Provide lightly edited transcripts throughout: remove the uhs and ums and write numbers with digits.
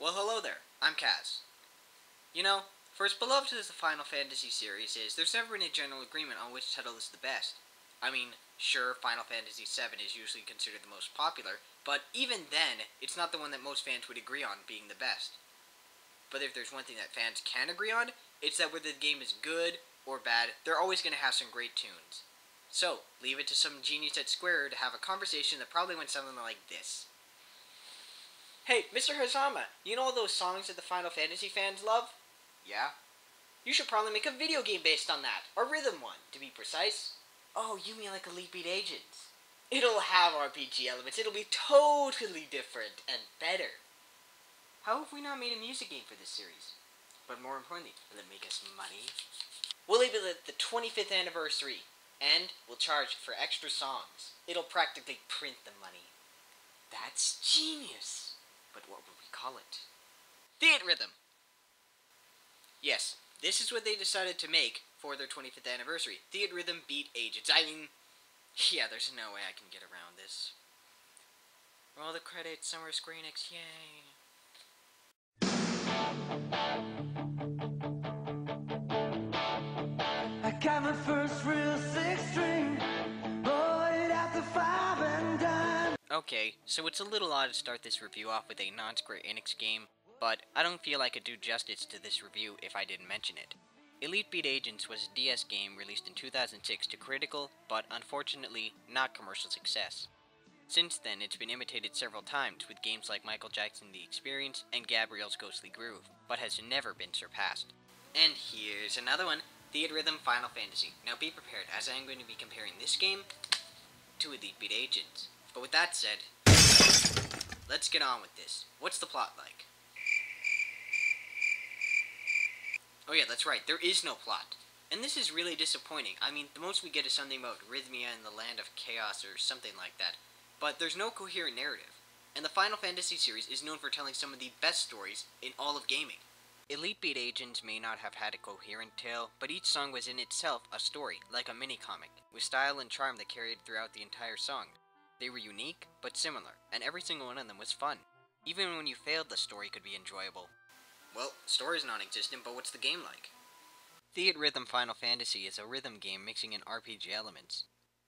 Well, hello there. I'm Kaz. You know, for as beloved as the Final Fantasy series is, there's never been a general agreement on which title is the best. I mean, sure, Final Fantasy VII is usually considered the most popular, but even then, it's not the one that most fans would agree on being the best. But if there's one thing that fans can agree on, it's that whether the game is good or bad, they're always going to have some great tunes. So, leave it to some genius at Square to have a conversation that probably went something like this. Hey, Mr. Hazama, you know all those songs that the Final Fantasy fans love? Yeah. You should probably make a video game based on that. A rhythm one, to be precise. Oh, you mean like Elite Beat Agents? It'll have RPG elements. It'll be totally different and better. How have we not made a music game for this series? But more importantly, will it make us money? We'll label it the 25th anniversary, and we'll charge for extra songs. It'll practically print the money. That's genius. But what would we call it? Theatrhythm! Yes, this is what they decided to make for their 25th anniversary. Theatrhythm Beat Agents. I mean, yeah, there's no way I can get around this. Roll the credits, Summer of Square Enix, yay! I got my first real six-string, bought out the 5 and dime. Okay, so it's a little odd to start this review off with a non-Square Enix game, but I don't feel I could do justice to this review if I didn't mention it. Elite Beat Agents was a DS game released in 2006 to critical, but unfortunately not commercial success. Since then, it's been imitated several times with games like Michael Jackson The Experience and Gabrielle's Ghostly Groove, but has never been surpassed. And here's another one, Theatrhythm Final Fantasy. Now be prepared, as I am going to be comparing this game to Elite Beat Agents. But with that said, let's get on with this. What's the plot like? Oh yeah, that's right, there is no plot. And this is really disappointing. I mean, the most we get is something about Rhythmia in the Land of Chaos or something like that. But there's no coherent narrative. And the Final Fantasy series is known for telling some of the best stories in all of gaming. Elite Beat Agents may not have had a coherent tale, but each song was in itself a story, like a mini-comic, with style and charm that carried throughout the entire song. They were unique, but similar, and every single one of them was fun. Even when you failed, the story could be enjoyable. Well, story's non-existent, but what's the game like? Theatrhythm Final Fantasy is a rhythm game mixing in RPG elements.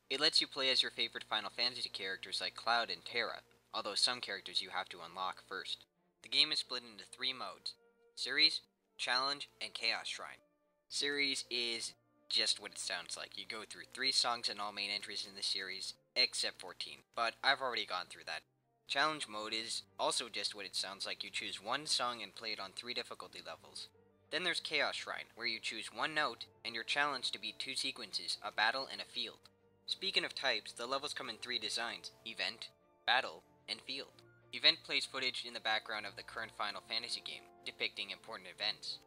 It lets you play as your favorite Final Fantasy characters like Cloud and Terra, although some characters you have to unlock first. The game is split into 3 modes: Series, Challenge, and Chaos Shrine. Series is just what it sounds like. You go through 3 songs and all main entries in the series, except 14, but I've already gone through that. Challenge mode is also just what it sounds like. You choose 1 song and play it on 3 difficulty levels. Then there's Chaos Shrine, where you choose 1 note, and you're challenged to beat 2 sequences, a battle and a field. Speaking of types, the levels come in 3 designs: Event, Battle, and Field. Event plays footage in the background of the current Final Fantasy game, depicting important events.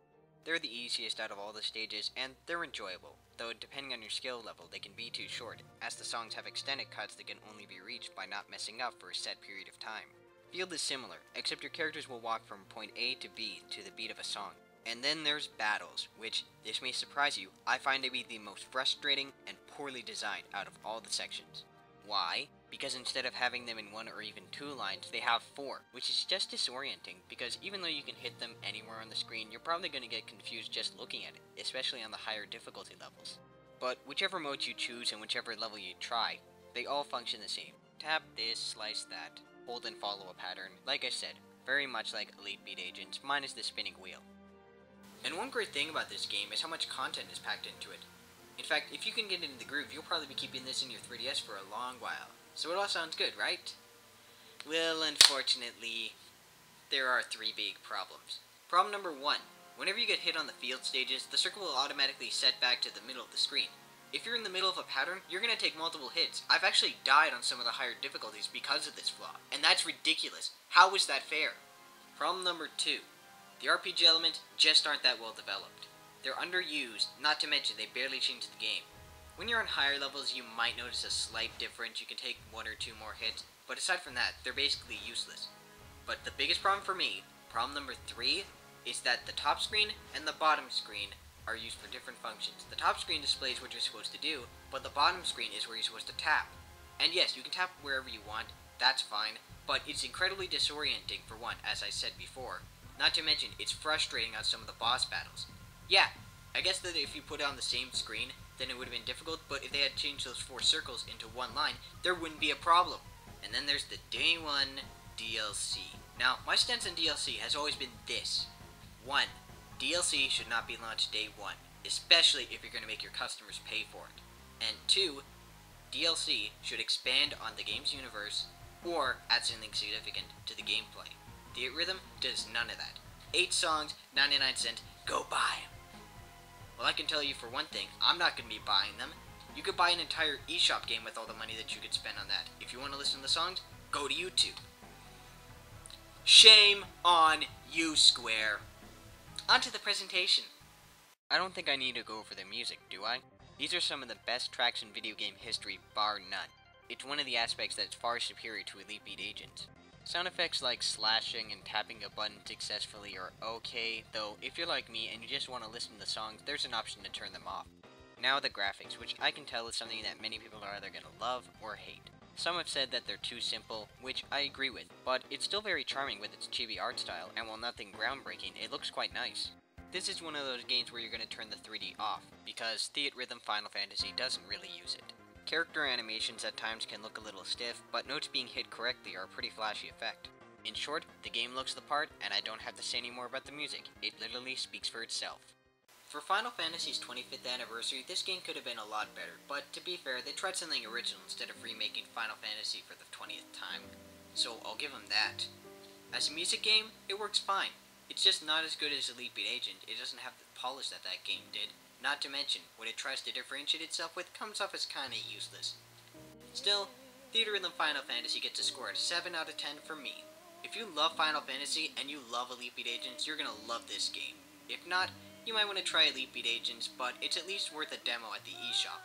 They're the easiest out of all the stages, and they're enjoyable, though depending on your skill level they can be too short, as the songs have extended cuts that can only be reached by not messing up for a set period of time. Field is similar, except your characters will walk from point A to B to the beat of a song. And then there's Battles, which, this may surprise you, I find to be the most frustrating and poorly designed out of all the sections. Why? Because instead of having them in 1 or even 2 lines, they have 4, which is just disorienting, because even though you can hit them anywhere on the screen, you're probably going to get confused just looking at it, especially on the higher difficulty levels. But whichever mode you choose and whichever level you try, they all function the same. Tap this, slice that, hold and follow a pattern. Like I said, very much like Elite Beat Agents, minus the spinning wheel. And one great thing about this game is how much content is packed into it. In fact, if you can get into the groove, you'll probably be keeping this in your 3DS for a long while. So it all sounds good, right? Well, unfortunately, there are 3 big problems. Problem number 1. Whenever you get hit on the field stages, the circle will automatically set back to the middle of the screen. If you're in the middle of a pattern, you're going to take multiple hits. I've actually died on some of the higher difficulties because of this flaw. And that's ridiculous. How is that fair? Problem number 2. The RPG elements just aren't that well developed. They're underused, not to mention they barely change the game. When you're on higher levels, you might notice a slight difference. You can take 1 or 2 more hits, but aside from that, they're basically useless. But the biggest problem for me, problem number 3, is that the top screen and the bottom screen are used for different functions. The top screen displays what you're supposed to do, but the bottom screen is where you're supposed to tap. And yes, you can tap wherever you want, that's fine, but it's incredibly disorienting for one, as I said before. Not to mention, it's frustrating on some of the boss battles. Yeah, I guess that if you put it on the same screen, then it would have been difficult, but if they had changed those 4 circles into one line, there wouldn't be a problem. And then there's the Day 1 DLC. Now, my stance on DLC has always been this. 1. DLC should not be launched Day 1, especially if you're going to make your customers pay for it. And 2. DLC should expand on the game's universe, or add something significant to the gameplay. Theatrhythm does none of that. 8 songs, 99 cents, go buy 'em. Well, I can tell you for one thing, I'm not going to be buying them. You could buy an entire eShop game with all the money that you could spend on that. If you want to listen to the songs, go to YouTube. Shame on you, Square. On to the presentation. I don't think I need to go over the music, do I? These are some of the best tracks in video game history, bar none. It's one of the aspects that's far superior to Elite Beat Agents. Sound effects like slashing and tapping a button successfully are okay, though if you're like me and you just want to listen to the songs, there's an option to turn them off. Now the graphics, which I can tell is something that many people are either going to love or hate. Some have said that they're too simple, which I agree with, but it's still very charming with its chibi art style, and while nothing groundbreaking, it looks quite nice. This is one of those games where you're going to turn the 3D off, because Theatrhythm Final Fantasy doesn't really use it. Character animations at times can look a little stiff, but notes being hit correctly are a pretty flashy effect. In short, the game looks the part, and I don't have to say any more about the music. It literally speaks for itself. For Final Fantasy's 25th anniversary, this game could have been a lot better, but to be fair, they tried something original instead of remaking Final Fantasy for the 20th time, so I'll give them that. As a music game, it works fine. It's just not as good as Elite Beat Agent. It doesn't have the polish that that game did. Not to mention, what it tries to differentiate itself with comes off as kinda useless. Still, Theatrhythm Final Fantasy gets a score of 7 out of 10 for me. If you love Final Fantasy and you love Elite Beat Agents, you're gonna love this game. If not, you might want to try Elite Beat Agents, but it's at least worth a demo at the eShop.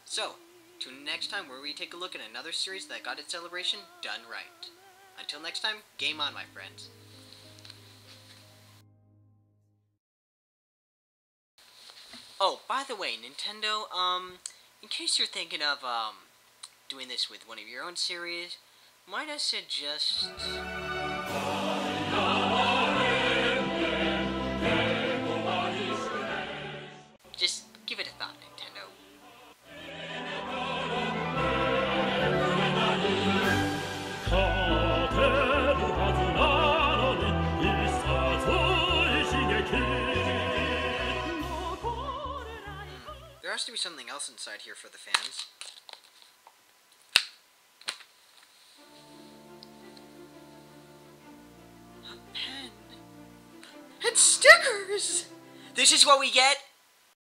So, tune in next time where we take a look at another series that got its celebration done right. Until next time, game on, my friends. Oh, by the way, Nintendo, in case you're thinking of, doing this with one of your own series, might I suggest... Just give it a thought, Nintendo. There has to be something else inside here for the fans. A pen. And stickers! This is what we get?